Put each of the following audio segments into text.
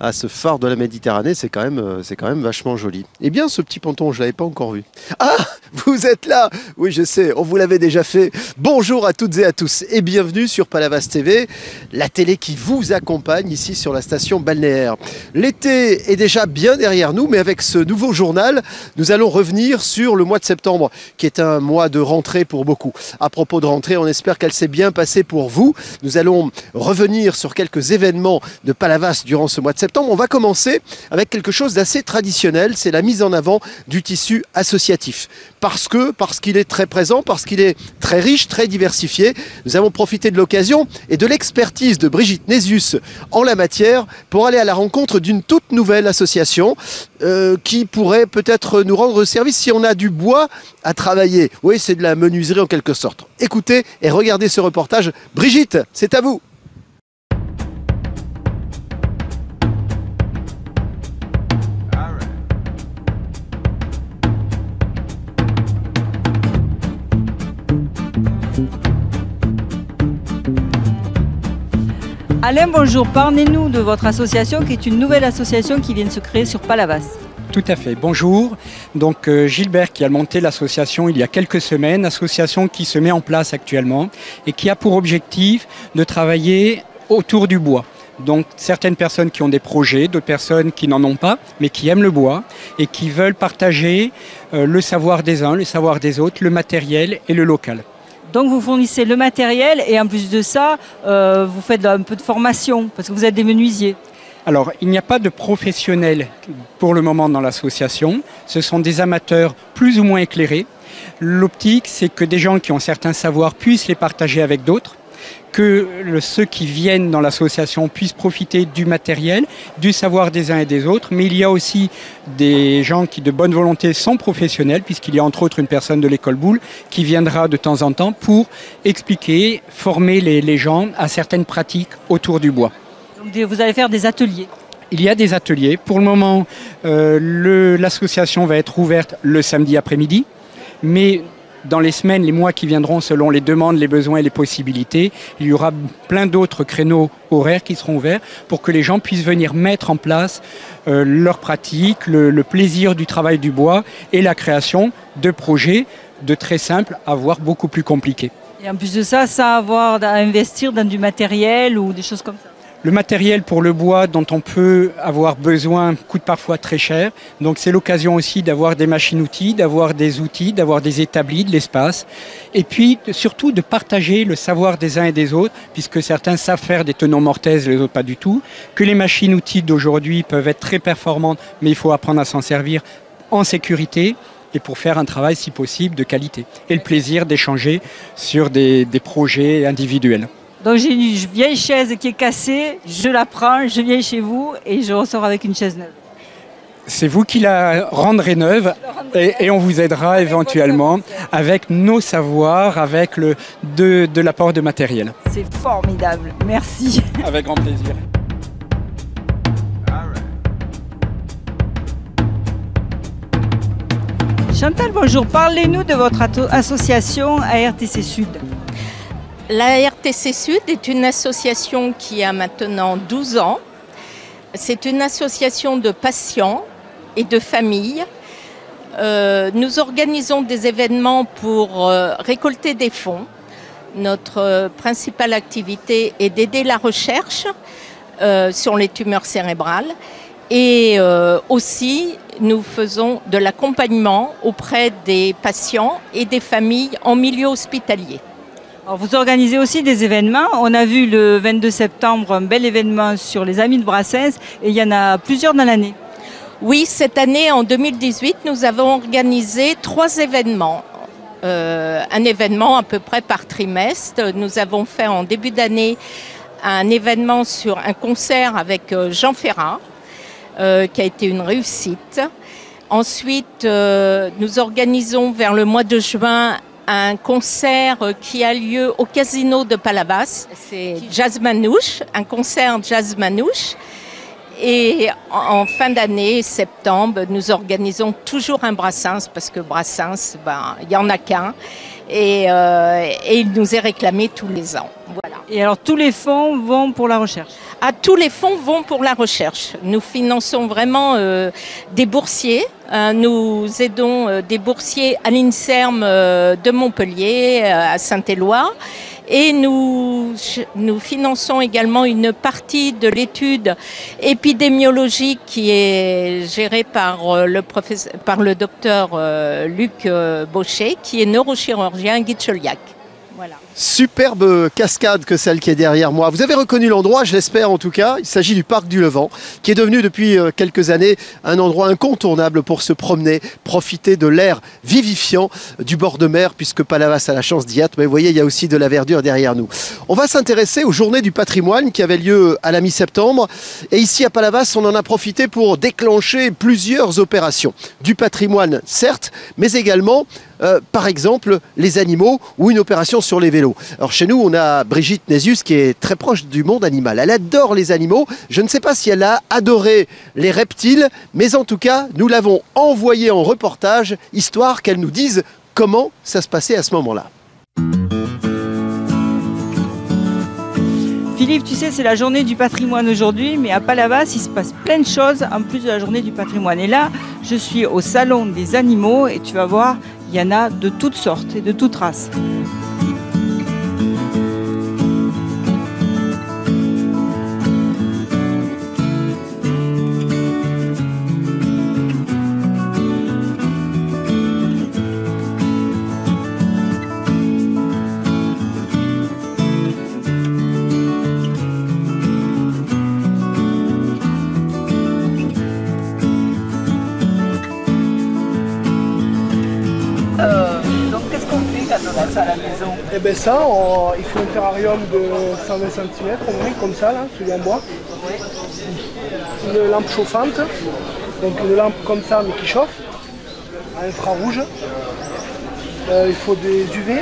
à ce phare de la Méditerranée, c'est quand même vachement joli. Eh bien, ce petit ponton, je ne l'avais pas encore vu. Ah, vous êtes là! Oui, je sais, on vous l'avait déjà fait. Bonjour à toutes et à tous et bienvenue sur Palavas TV, la télé qui vous accompagne ici sur la station balnéaire. L'été est déjà bien derrière nous, mais avec ce nouveau journal, nous allons revenir sur le mois de septembre, qui est un mois de rentrée pour beaucoup. À propos de rentrée, on espère qu'elle s'est bien passée pour vous. Nous allons revenir sur quelques événements de Palavas durant ce mois de septembre. On va commencer avec quelque chose d'assez traditionnel, c'est la mise en avant du tissu associatif. Parce qu'il est très présent, parce qu'il est très riche, très diversifié. Nous avons profité de l'occasion et de l'expertise de Brigitte Nézius en la matière pour aller à la rencontre d'une toute nouvelle association qui pourrait peut-être nous rendre service si on a du bois à travailler. Oui, c'est de la menuiserie en quelque sorte. Écoutez et regardez ce reportage. Brigitte, c'est à vous. Alain, bonjour. Parlez-nous de votre association qui est une nouvelle association qui vient de se créer sur Palavas. Tout à fait. Bonjour. Donc Gilbert qui a monté l'association il y a quelques semaines, association qui se met en place actuellement et qui a pour objectif de travailler autour du bois. Donc certaines personnes qui ont des projets, d'autres personnes qui n'en ont pas, mais qui aiment le bois et qui veulent partager le savoir des uns, le savoir des autres, le matériel et le local. Donc vous fournissez le matériel et en plus de ça, vous faites un peu de formation parce que vous êtes des menuisiers. Alors, il n'y a pas de professionnels pour le moment dans l'association. Ce sont des amateurs plus ou moins éclairés. L'optique, c'est que des gens qui ont certains savoirs puissent les partager avec d'autres, que ceux qui viennent dans l'association puissent profiter du matériel, du savoir des uns et des autres. Mais il y a aussi des gens qui, de bonne volonté, sont professionnels, puisqu'il y a entre autres une personne de l'école Boulle qui viendra de temps en temps pour expliquer, former les gens à certaines pratiques autour du bois. Donc vous allez faire des ateliers. Il y a des ateliers. Pour le moment, l'association va être ouverte le samedi après-midi, mais dans les semaines, les mois qui viendront, selon les demandes, les besoins et les possibilités, il y aura plein d'autres créneaux horaires qui seront ouverts pour que les gens puissent venir mettre en place leurs pratiques, le plaisir du travail du bois et la création de projets de très simples à voire beaucoup plus compliqués. Et en plus de ça, sans avoir à investir dans du matériel ou des choses comme ça. Le matériel pour le bois dont on peut avoir besoin coûte parfois très cher. Donc c'est l'occasion aussi d'avoir des machines-outils, d'avoir des outils, d'avoir des établis, de l'espace. Et puis surtout de partager le savoir des uns et des autres, puisque certains savent faire des tenons mortaises, les autres pas du tout. Que les machines-outils d'aujourd'hui peuvent être très performantes, mais il faut apprendre à s'en servir en sécurité et pour faire un travail si possible de qualité. Et le plaisir d'échanger sur des projets individuels. Donc j'ai une vieille chaise qui est cassée, je la prends, je viens chez vous et je ressors avec une chaise neuve. C'est vous qui la rendrez neuve et on vous aidera éventuellement avec nos savoirs, avec de l'apport de matériel. C'est formidable, merci. Avec grand plaisir. Chantal, bonjour. Parlez-nous de votre association ARTC Sud. La RTC Sud est une association qui a maintenant 12 ans. C'est une association de patients et de familles. Nous organisons des événements pour récolter des fonds. Notre principale activité est d'aider la recherche sur les tumeurs cérébrales. Et aussi, nous faisons de l'accompagnement auprès des patients et des familles en milieu hospitalier. Alors vous organisez aussi des événements. On a vu le 22 septembre un bel événement sur les Amis de Brassens et il y en a plusieurs dans l'année. Oui, cette année, en 2018, nous avons organisé 3 événements. Un événement à peu près par trimestre. Nous avons fait en début d'année un événement sur un concert avec Jean Ferrat, qui a été une réussite. Ensuite, nous organisons vers le mois de juin un concert qui a lieu au Casino de Palavas. C'est Jazz Manouche, un concert Jazz Manouche. Et en fin d'année, septembre, nous organisons toujours un Brassens, parce que Brassens, il n'y en a qu'un. Et il nous est réclamé tous les ans. Voilà. Et alors tous les fonds vont pour la recherche? Tous les fonds vont pour la recherche. Nous finançons vraiment des boursiers. Nous aidons des boursiers à l'INSERM de Montpellier, à Saint-Éloi. Et nous finançons également une partie de l'étude épidémiologique qui est gérée par le docteur Luc Baucher, qui est neurochirurgien à Guicheliac. Voilà. Superbe cascade que celle qui est derrière moi. Vous avez reconnu l'endroit, je l'espère en tout cas. Il s'agit du parc du Levant, qui est devenu depuis quelques années un endroit incontournable pour se promener, profiter de l'air vivifiant du bord de mer, puisque Palavas a la chance d'y être. Mais vous voyez, il y a aussi de la verdure derrière nous. On va s'intéresser aux Journées du patrimoine qui avaient lieu à la mi-septembre. Et ici à Palavas, on en a profité pour déclencher plusieurs opérations. Du patrimoine, certes, mais également par exemple, les animaux ou une opération sur les vélos. Alors chez nous, on a Brigitte Nésius qui est très proche du monde animal. Elle adore les animaux. Je ne sais pas si elle a adoré les reptiles, mais en tout cas, nous l'avons envoyée en reportage, histoire qu'elle nous dise comment ça se passait à ce moment-là. Philippe, tu sais, c'est la journée du patrimoine aujourd'hui, mais à Palavas, il se passe plein de choses en plus de la journée du patrimoine. Et là, je suis au salon des animaux et tu vas voir, il y en a de toutes sortes et de toutes races. Donc qu'est-ce qu'on fait quand on a ça à la maison? Et bien ça, il faut un terrarium de 120 cm au moins, comme ça, là, celui en bois. Une lampe chauffante, donc une lampe comme ça mais qui chauffe, à infrarouge. Il faut des UV.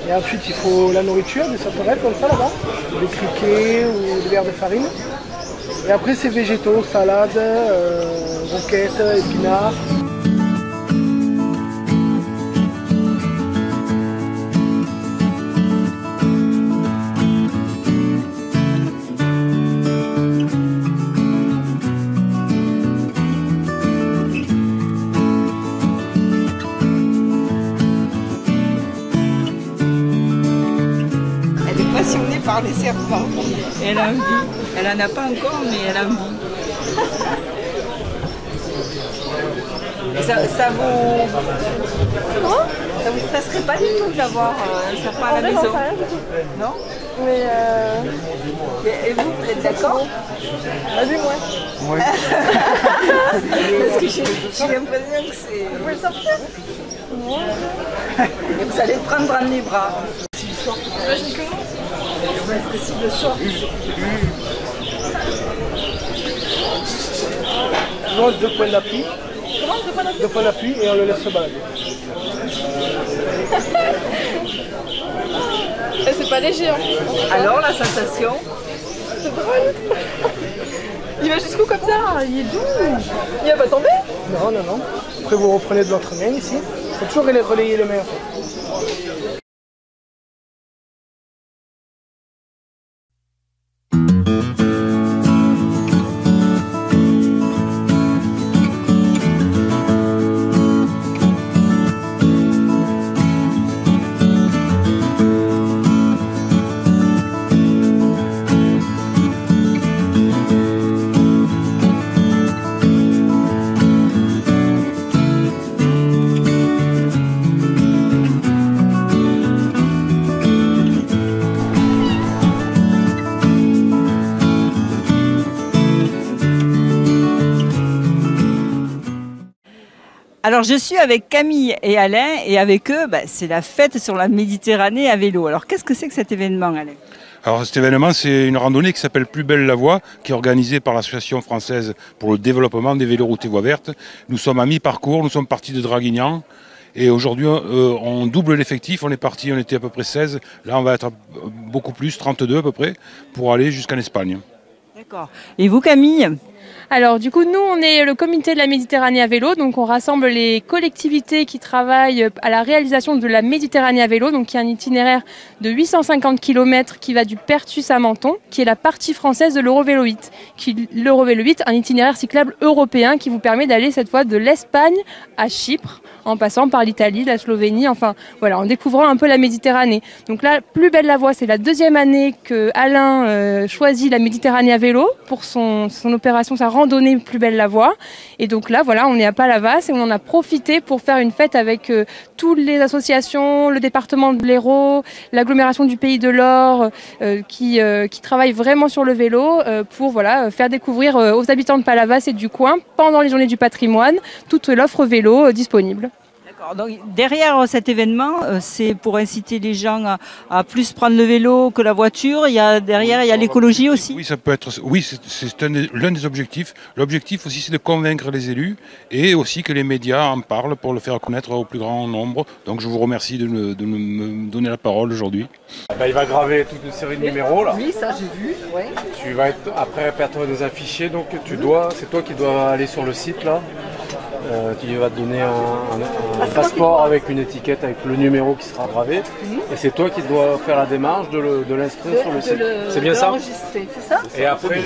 Et ensuite il faut la nourriture, des sauterelles comme ça là-bas, des criquets ou des verres de farine. Et après c'est végétaux, salade, roquettes, épinards. Passionnée par les serpents. Et elle a envie. Elle en a pas encore, mais elle a envie. Ça vous... Comment? Ça vous stresserait pas du tout d'avoir un serpent à la maison? Non? Mais Et vous êtes d'accord? vas-y, moi. Ouais. Parce que j'ai l'impression que c'est... Vous pouvez sortir? Et vous allez le prendre dans les bras. Imagine comment? Parce que si le sort... Non, 2 points d'appui. Comment? 2 points d'appui? 2 points d'appui et on le laisse se balader. Et c'est pas léger, hein. Alors la sensation? C'est drôle. Il va jusqu'où comme ça? Il est doux. Il va pas tomber? Non, non, non. Après vous reprenez de l'autre main ici. Il faut toujours relayer les mains en fait. Alors je suis avec Camille et Alain et avec eux, c'est la fête sur la Méditerranée à vélo. Alors qu'est-ce que c'est que cet événement, Alain? Alors cet événement, c'est une randonnée qui s'appelle Plus belle la voie, qui est organisée par l'Association française pour le développement des véloroutes et voies vertes. Nous sommes à mi-parcours, nous sommes partis de Draguignan. Et aujourd'hui, on double l'effectif, on était à peu près 16. Là, on va être beaucoup plus, 32 à peu près, pour aller jusqu'en Espagne. D'accord. Et vous, Camille? Alors du coup, nous, on est le comité de la Méditerranée à vélo, donc on rassemble les collectivités qui travaillent à la réalisation de la Méditerranée à vélo, donc qui est un itinéraire de 850 km qui va du Perthus à Menton, qui est la partie française de l'Eurovélo 8. L'Eurovélo 8, un itinéraire cyclable européen qui vous permet d'aller cette fois de l'Espagne à Chypre, en passant par l'Italie, la Slovénie, enfin voilà, en découvrant un peu la Méditerranée. Donc là, Plus belle la voie, c'est la deuxième année que Alain choisit la Méditerranée à vélo pour son opération, sa randonnée Plus belle la voie. Et donc là, voilà, on est à Palavas et on en a profité pour faire une fête avec toutes les associations, le département de l'Hérault, l'agglomération du Pays de l'Or, qui travaillent vraiment sur le vélo pour voilà, faire découvrir aux habitants de Palavas et du coin, pendant les journées du patrimoine, toute l'offre vélo disponible. Donc, derrière cet événement, c'est pour inciter les gens à plus prendre le vélo que la voiture. Derrière, il y a l'écologie aussi. Oui, ça peut être. Oui, c'est l'un des objectifs. L'objectif aussi, c'est de convaincre les élus et aussi que les médias en parlent pour le faire connaître au plus grand nombre. Donc, je vous remercie de me donner la parole aujourd'hui. Il va graver toute une série de numéros là. Oui, ça j'ai vu. Ouais. Tu vas être après perturber dans un fichier, donc c'est toi qui dois aller sur le site là. Tu vas te donner un passeport avec une étiquette avec le numéro qui sera gravé. Et c'est toi qui dois faire la démarche de l'inscrire sur le site. C'est bien ça? C'est ça? Et après,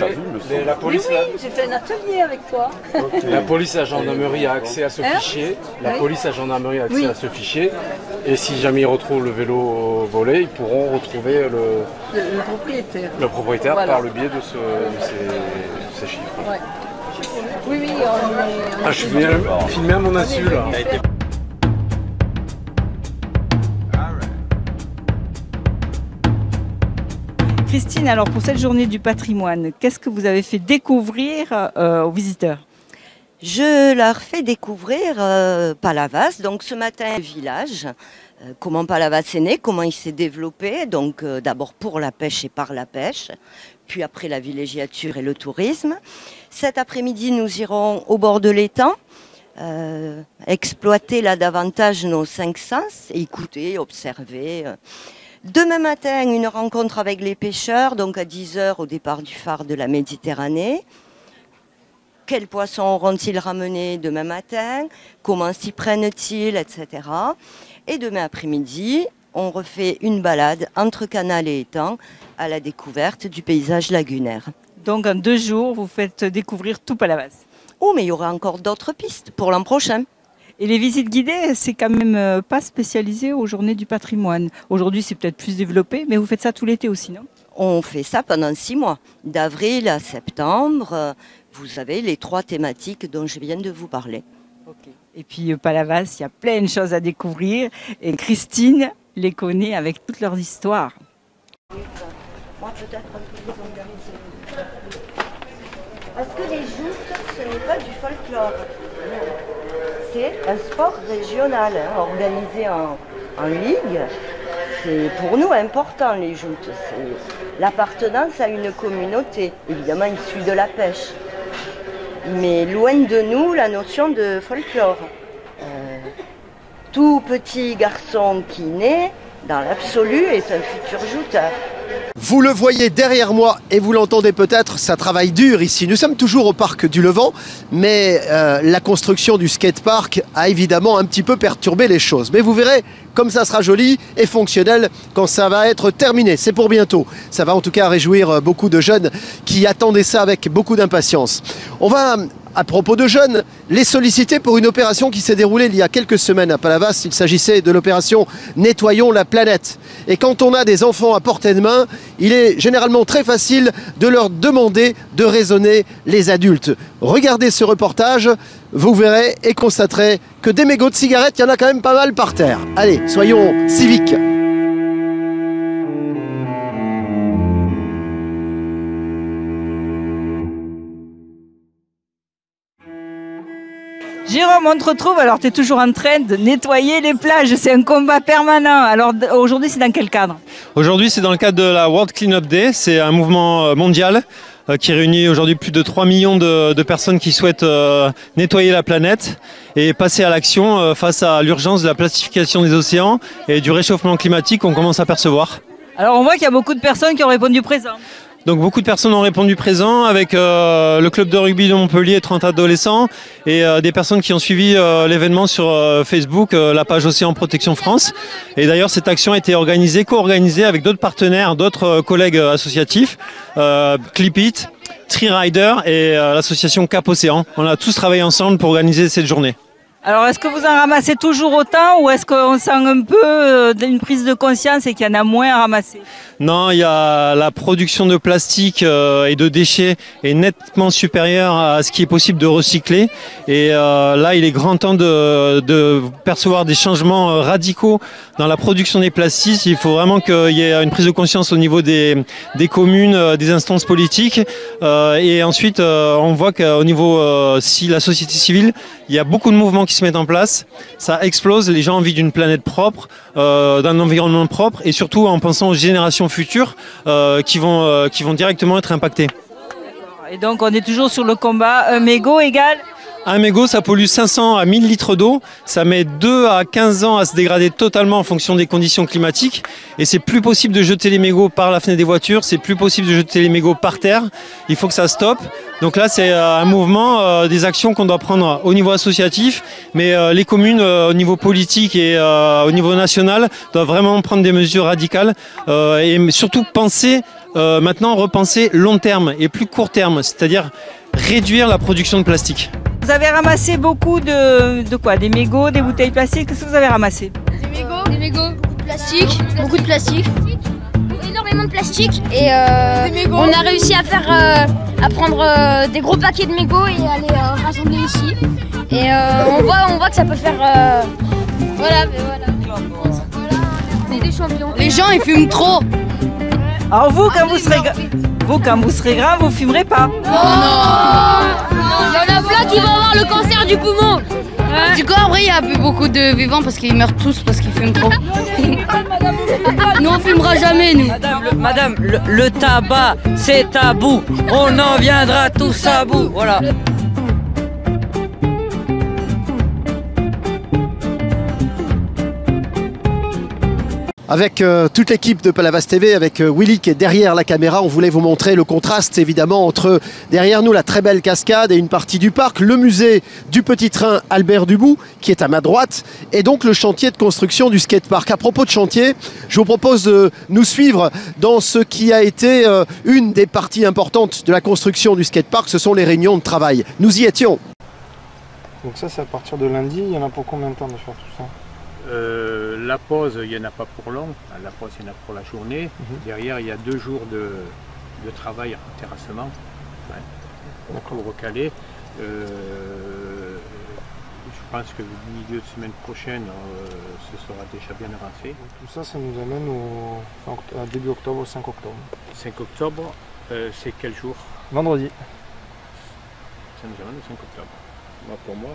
la police. Oui, j'ai fait un atelier avec toi. Okay. La police et la gendarmerie a accès à ce fichier. La police et la gendarmerie a accès à ce fichier. Et si jamais ils retrouvent le vélo volé, ils pourront retrouver le propriétaire voilà. Par le biais de ces chiffres. Ouais. Oui, on est je suis filmé à mon insu là. Christine, alors pour cette journée du patrimoine, qu'est-ce que vous avez fait découvrir aux visiteurs? Je leur fais découvrir Palavas, donc ce matin, le village, comment Palavas est né, comment il s'est développé, donc d'abord pour la pêche et par la pêche, puis après la villégiature et le tourisme. Cet après-midi, nous irons au bord de l'étang, exploiter là davantage nos 5 sens, écouter, observer. Demain matin, une rencontre avec les pêcheurs, donc à 10h au départ du phare de la Méditerranée. Quels poissons auront-ils ramenés demain matin? Comment s'y prennent-ils, etc. Et demain après-midi, on refait une balade entre canal et étang à la découverte du paysage lagunaire. Donc en 2 jours, vous faites découvrir tout Palavas. Oh, mais il y aura encore d'autres pistes pour l'an prochain. Et les visites guidées, c'est quand même pas spécialisé aux journées du patrimoine. Aujourd'hui, c'est peut-être plus développé, mais vous faites ça tout l'été aussi, non? On fait ça pendant 6 mois, d'avril à septembre. Vous avez les 3 thématiques dont je viens de vous parler. Okay. Et puis Palavas, il y a plein de choses à découvrir. Et Christine les connaît avec toutes leurs histoires. Moi, peut-être un peu plus organisé. Parce que les joutes, ce n'est pas du folklore. C'est un sport régional, organisé en ligue. C'est pour nous important, les joutes. C'est l'appartenance à une communauté, évidemment issue de la pêche. Mais loin de nous la notion de folklore. Tout petit garçon qui naît, dans l'absolu, est un futur jouteur. Vous le voyez derrière moi et vous l'entendez peut-être, ça travaille dur ici. Nous sommes toujours au parc du Levant, mais la construction du skatepark a évidemment un petit peu perturbé les choses. Mais vous verrez comme ça sera joli et fonctionnel quand ça va être terminé. C'est pour bientôt. Ça va en tout cas réjouir beaucoup de jeunes qui attendaient ça avec beaucoup d'impatience. On va, à propos de jeunes, les solliciter pour une opération qui s'est déroulée il y a quelques semaines à Palavas. Il s'agissait de l'opération Nettoyons la planète. Et quand on a des enfants à portée de main, il est généralement très facile de leur demander de raisonner les adultes. Regardez ce reportage, vous verrez et constaterez que des mégots de cigarettes, il y en a quand même pas mal par terre. Allez, soyons civiques. Jérôme, on te retrouve, alors tu es toujours en train de nettoyer les plages, c'est un combat permanent. Alors aujourd'hui, c'est dans quel cadre? Aujourd'hui, c'est dans le cadre de la World Cleanup Day, c'est un mouvement mondial qui réunit aujourd'hui plus de 3 millions de personnes qui souhaitent nettoyer la planète et passer à l'action face à l'urgence de la plastification des océans et du réchauffement climatique qu'on commence à percevoir. Alors on voit qu'il y a beaucoup de personnes qui ont répondu présent. Donc beaucoup de personnes ont répondu présent avec le club de rugby de Montpellier, 30 adolescents, et des personnes qui ont suivi l'événement sur Facebook, la page Océan Protection France. Et d'ailleurs, cette action a été organisée, co-organisée avec d'autres partenaires, d'autres collègues associatifs, Clip It, Tree Rider et l'association Cap Océan. On a tous travaillé ensemble pour organiser cette journée. Alors, est-ce que vous en ramassez toujours autant ou est-ce qu'on sent un peu une prise de conscience et qu'il y en a moins à ramasser? Non, il y a la production de plastique et de déchets est nettement supérieure à ce qui est possible de recycler. Et là, il est grand temps de percevoir des changements radicaux dans la production des plastiques. Il faut vraiment qu'il y ait une prise de conscience au niveau des communes, des instances politiques. Et ensuite, on voit qu'au niveau si la société civile, il y a beaucoup de mouvements qui se mettent en place. Ça explose. Les gens ont envie d'une planète propre, d'un environnement propre, et surtout en pensant aux générations futures qui vont directement être impactées. Et donc on est toujours sur le combat. Un mégot égale? Un mégot, ça pollue 500 à 1000 litres d'eau. Ça met 2 à 15 ans à se dégrader totalement en fonction des conditions climatiques. Et c'est plus possible de jeter les mégots par la fenêtre des voitures. C'est plus possible de jeter les mégots par terre. Il faut que ça stoppe. Donc là, c'est un mouvement, des actions qu'on doit prendre au niveau associatif. Mais les communes, au niveau politique et au niveau national, doivent vraiment prendre des mesures radicales. Et surtout maintenant repenser long terme et plus court terme. C'est-à-dire réduire la production de plastique. Vous avez ramassé beaucoup de quoi? Des mégots, des bouteilles plastiques? Qu'est-ce que vous avez ramassé? Des mégots, beaucoup de plastique, énormément de plastique. Et on a réussi à faire, à prendre des gros paquets de mégots et à les rassembler ici. Et on voit que ça peut faire, voilà. On est des champions. Les gens ils fument trop. Alors vous, quand vous serez grand, vous fumerez pas? Non. Il y en a plein qui vont avoir le cancer du poumon. Du coup, après, il y a plus beaucoup de vivants parce qu'ils meurent tous parce qu'ils fument trop. Nous, on fumera jamais, nous. Madame, le tabac, c'est tabou. On en viendra tous à bout. Voilà. Avec toute l'équipe de Palavas TV, avec Willy qui est derrière la caméra, on voulait vous montrer le contraste évidemment entre derrière nous la très belle cascade et une partie du parc, le musée du petit train Albert Dubout qui est à ma droite et donc le chantier de construction du skatepark. À propos de chantier, je vous propose de nous suivre dans ce qui a été une des parties importantes de la construction du skatepark, ce sont les réunions de travail. Nous y étions. Donc ça c'est à partir de lundi, il y en a pour combien de temps de faire tout ça? La pause, il n'y en a pas pour long. La pause, il y en a pour la journée. Derrière, il y a 2 jours de travail en terrassement. Pour recaler. Je pense que le milieu de semaine prochaine, ce sera déjà bien avancé. Tout ça, ça nous amène à début octobre, 5 octobre. 5 octobre, c'est quel jour? Vendredi. Ça nous amène au 5 octobre. Moi, pour moi.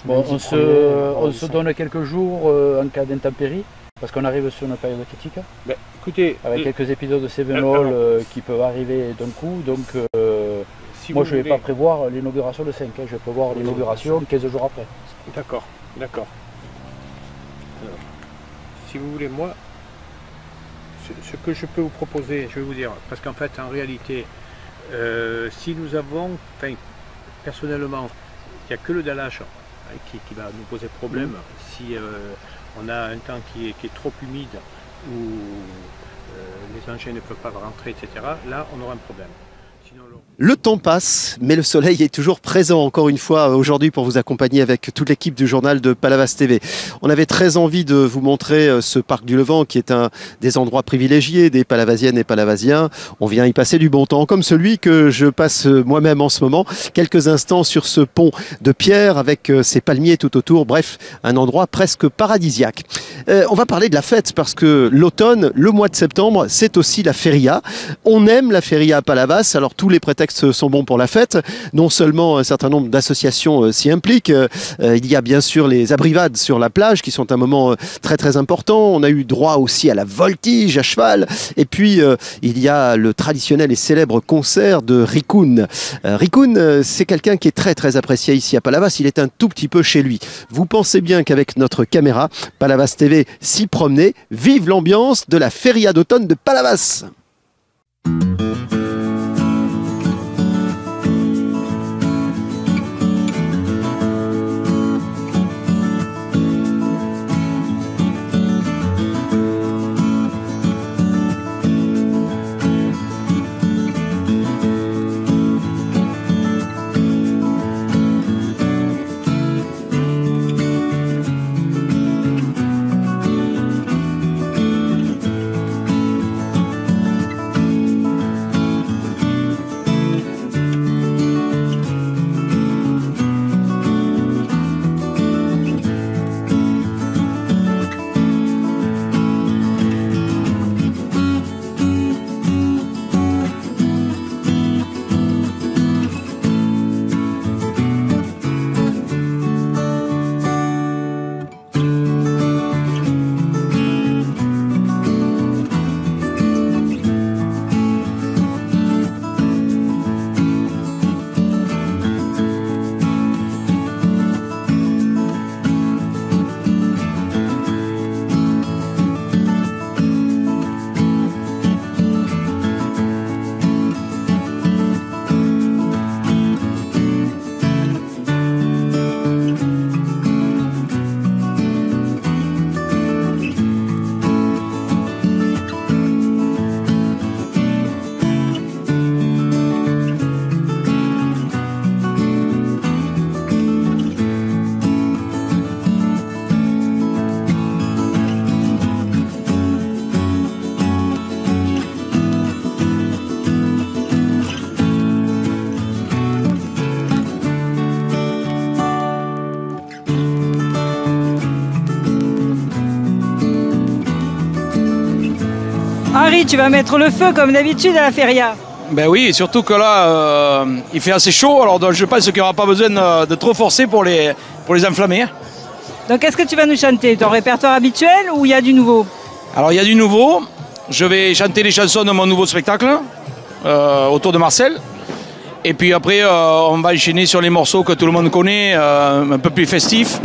Bon, on se donne quelques jours en cas d'intempérie, parce qu'on arrive sur une période critique. Ben, écoutez, avec quelques épisodes de Cévenol qui peuvent arriver d'un coup. Donc, moi, je ne vais pas prévoir l'inauguration le 5, je vais prévoir l'inauguration 15 jours après. D'accord, d'accord. Alors, si vous voulez, moi, ce que je peux vous proposer, je vais vous dire, parce qu'en fait, en réalité, si nous avons, personnellement, il n'y a que le dallage qui va nous poser problème. Si on a un temps qui est trop humide ou les engins ne peuvent pas rentrer, etc., là on aura un problème. Sinon, le temps passe, mais le soleil est toujours présent encore une fois aujourd'hui pour vous accompagner avec toute l'équipe du journal de Palavas TV. On avait très envie de vous montrer ce parc du Levant qui est un des endroits privilégiés des Palavasiennes et Palavasiens. On vient y passer du bon temps, comme celui que je passe moi-même en ce moment. Quelques instants sur ce pont de pierre avec ses palmiers tout autour. Bref, un endroit presque paradisiaque. On va parler de la fête parce que l'automne, le mois de septembre, c'est aussi la feria. On aime la feria à Palavas, alors tous les prétextes sont bons pour la fête. Non seulement un certain nombre d'associations s'y impliquent, il y a bien sûr les abrivades sur la plage qui sont un moment très très important. On a eu droit aussi à la voltige à cheval et puis il y a le traditionnel et célèbre concert de Rikun. Rikun, c'est quelqu'un qui est très très apprécié ici à Palavas, il est un tout petit peu chez lui. Vous pensez bien qu'avec notre caméra, Palavas TV devez s'y promener. Vive l'ambiance de la feria d'automne de Palavas. Henri, tu vas mettre le feu comme d'habitude à la feria. Ben oui, et surtout que là, il fait assez chaud, alors donc, je pense qu'il n'y aura pas besoin de trop forcer pour les enflammer. Donc est-ce que tu vas nous chanter ton répertoire habituel ou il y a du nouveau? Alors il y a du nouveau, je vais chanter les chansons de mon nouveau spectacle, autour de Marcel. Et puis après, on va enchaîner sur les morceaux que tout le monde connaît, un peu plus festifs,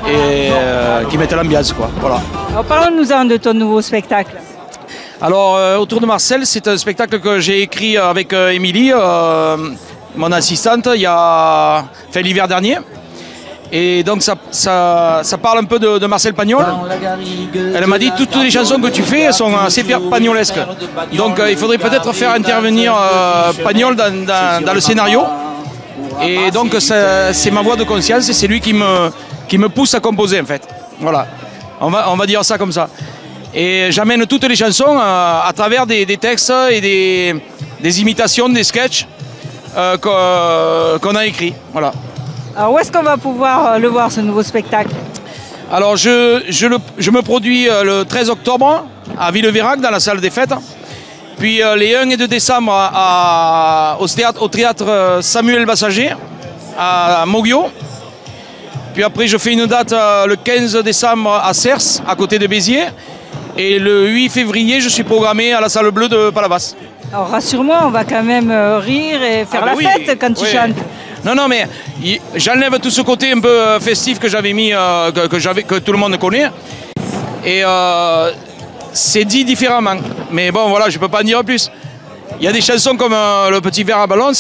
et qui mettent l'ambiance, quoi. Voilà. Alors parlons-nous-en de ton nouveau spectacle. Alors, autour de Marcel, c'est un spectacle que j'ai écrit avec Émilie, mon assistante, l'hiver dernier. Et donc ça parle un peu de Marcel Pagnol. Elle m'a dit toutes les chansons que tu fais sont assez pagnolesques. Donc il faudrait peut-être faire intervenir Pagnol dans le scénario. Et donc c'est ma voix de conscience et c'est lui qui me pousse à composer en fait. Voilà, on va dire ça comme ça. Et j'amène toutes les chansons à travers des textes et des imitations, des sketchs qu'on a écrits. Voilà. Alors où est-ce qu'on va pouvoir le voir, ce nouveau spectacle? Alors je me produis le 13 octobre à Villeveyrac dans la salle des fêtes. Puis les 1 et 2 décembre au théâtre Samuel Bassager à Moguio. Puis après je fais une date le 15 décembre à Cers, à côté de Béziers. Et le 8 février, je suis programmé à la salle bleue de Palavas. Alors rassure-moi, on va quand même rire et faire la fête quand tu chantes. Non, mais j'enlève tout ce côté un peu festif que j'avais mis, que tout le monde connaît. Et c'est dit différemment. Mais bon, voilà, je ne peux pas en dire plus. Il y a des chansons comme Le Petit Verre à Ballon,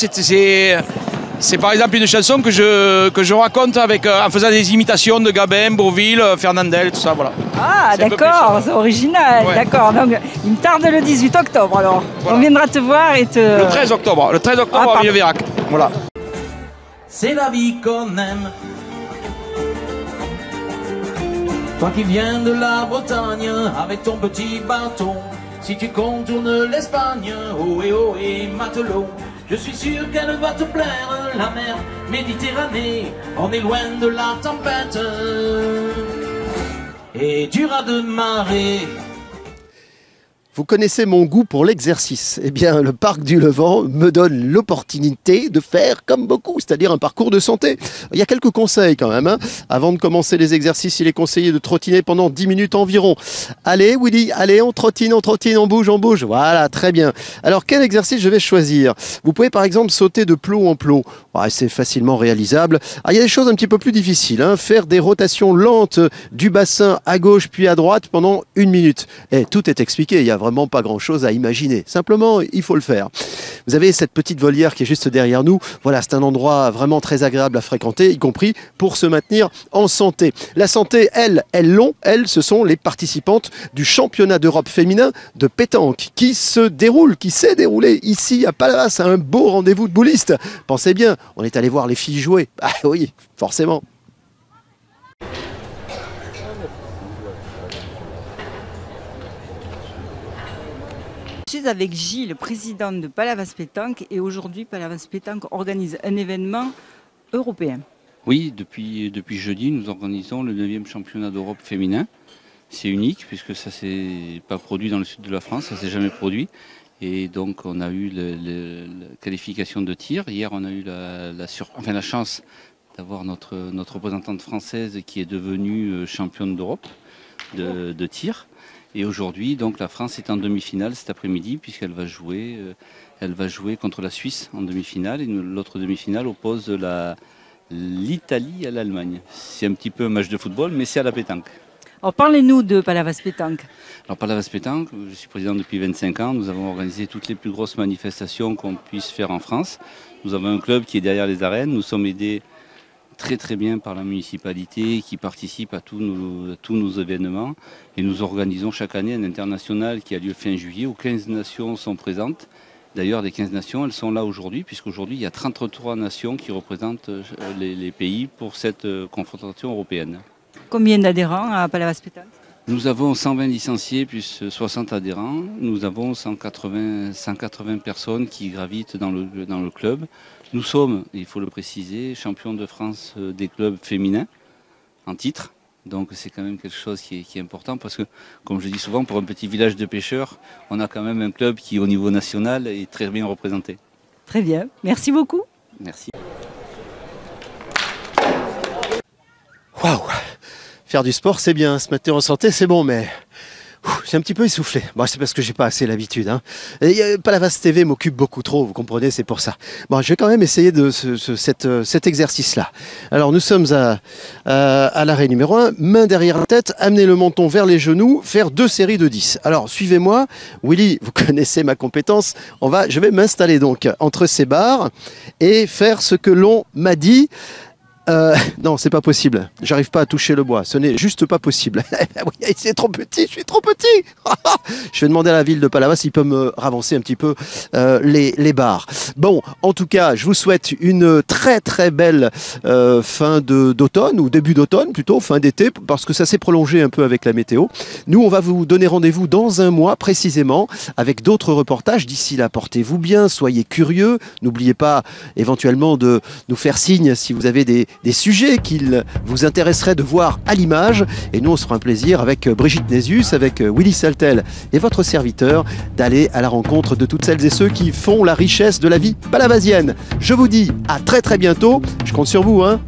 c'est par exemple une chanson que je raconte en faisant des imitations de Gabin, Bourvil, Fernandel, tout ça, voilà. Ah d'accord, c'est original, ouais. D'accord. Donc il me tarde le 18 octobre alors. Voilà. On viendra te voir et te... Le 13 octobre à Villeveyrac, voilà. C'est la vie qu'on aime. Toi qui viens de la Bretagne avec ton petit bâton, si tu contournes l'Espagne, oh et matelot, je suis sûr qu'elle va te plaire, la mer Méditerranée, on est loin de la tempête et du raz de marée. vous connaissez mon goût pour l'exercice. Eh bien, le parc du Levant me donne l'opportunité de faire comme beaucoup, c'est-à-dire un parcours de santé. Il y a quelques conseils quand même. Hein. Avant de commencer les exercices, il est conseillé de trottiner pendant 10 minutes environ. Allez, Willy, allez, on trottine, on bouge, on bouge. Voilà, très bien. Alors, quel exercice je vais choisir? Vous pouvez par exemple sauter de plot en plot. Ouais, c'est facilement réalisable. Ah, il y a des choses un petit peu plus difficiles. Hein. Faire des rotations lentes du bassin à gauche puis à droite pendant 1 minute. Et tout est expliqué, il n'y a vraiment pas grand-chose à imaginer. Simplement, il faut le faire. Vous avez cette petite volière qui est juste derrière nous. Voilà, c'est un endroit vraiment très agréable à fréquenter, y compris pour se maintenir en santé. La santé, elles, ce sont les participantes du championnat d'Europe féminin de pétanque qui s'est déroulé ici à Palavas, un beau rendez-vous de boulistes. Pensez bien, on est allé voir les filles jouer. Ah oui, forcément. Je suis avec Gilles, président de Palavas Pétanque, et aujourd'hui Palavas Pétanque organise un événement européen. Oui, depuis jeudi, nous organisons le 9e championnat d'Europe féminin. C'est unique puisque ça ne s'est pas produit dans le sud de la France, ça ne s'est jamais produit. Et donc on a eu la qualification de tir. Hier on a eu la chance d'avoir notre représentante française qui est devenue championne d'Europe de tir. Et aujourd'hui, donc la France est en demi-finale cet après-midi puisqu'elle va jouer contre la Suisse en demi-finale. Et l'autre demi-finale oppose l'Italie à l'Allemagne. C'est un petit peu un match de football, mais c'est à la pétanque. Alors parlez-nous de Palavas Pétanque. Alors Palavas Pétanque, je suis président depuis 25 ans. Nous avons organisé toutes les plus grosses manifestations qu'on puisse faire en France. Nous avons un club qui est derrière les arènes. Nous sommes aidés très très bien par la municipalité qui participe à tous nos événements. Et nous organisons chaque année un international qui a lieu fin juillet où 15 nations sont présentes. D'ailleurs, les 15 nations, elles sont là aujourd'hui, puisqu'aujourd'hui, il y a 33 nations qui représentent les pays pour cette confrontation européenne. Combien d'adhérents à Palavas Pétanque? Nous avons 120 licenciés plus 60 adhérents. Nous avons 180 personnes qui gravitent dans le club. Nous sommes, il faut le préciser, champions de France des clubs féminins en titre. Donc c'est quand même quelque chose qui est important parce que, comme je dis souvent, pour un petit village de pêcheurs, on a quand même un club qui, au niveau national, est très bien représenté. Très bien, merci beaucoup. Merci. Waouh! Faire du sport, c'est bien. Se maintenir en santé, c'est bon, mais j'ai un petit peu essoufflé. Bon, c'est parce que j'ai pas assez l'habitude. Hein. Palavas TV m'occupe beaucoup trop, vous comprenez, c'est pour ça. Bon, je vais quand même essayer de cet exercice-là. Alors, nous sommes à l'arrêt numéro 1. Main derrière la tête, amener le menton vers les genoux, faire 2 séries de 10. Alors, suivez-moi. Willy, vous connaissez ma compétence. Je vais m'installer donc entre ces barres et faire ce que l'on m'a dit. Non, c'est pas possible. J'arrive pas à toucher le bois. Ce n'est juste pas possible. C'est trop petit, je suis trop petit. Je vais demander à la ville de Palavas s'il peut me ravancer un petit peu les barres. Bon, en tout cas, je vous souhaite une très très belle fin d'automne, ou début d'automne plutôt, fin d'été, parce que ça s'est prolongé un peu avec la météo. Nous, on va vous donner rendez-vous dans un mois précisément avec d'autres reportages. D'ici là, portez-vous bien, soyez curieux. N'oubliez pas éventuellement de nous faire signe si vous avez des sujets qu'il vous intéresserait de voir à l'image. Et nous, on se fera un plaisir avec Brigitte Nésius, avec Willy Saltel et votre serviteur d'aller à la rencontre de toutes celles et ceux qui font la richesse de la vie palavasienne. Je vous dis à très très bientôt. Je compte sur vous, hein.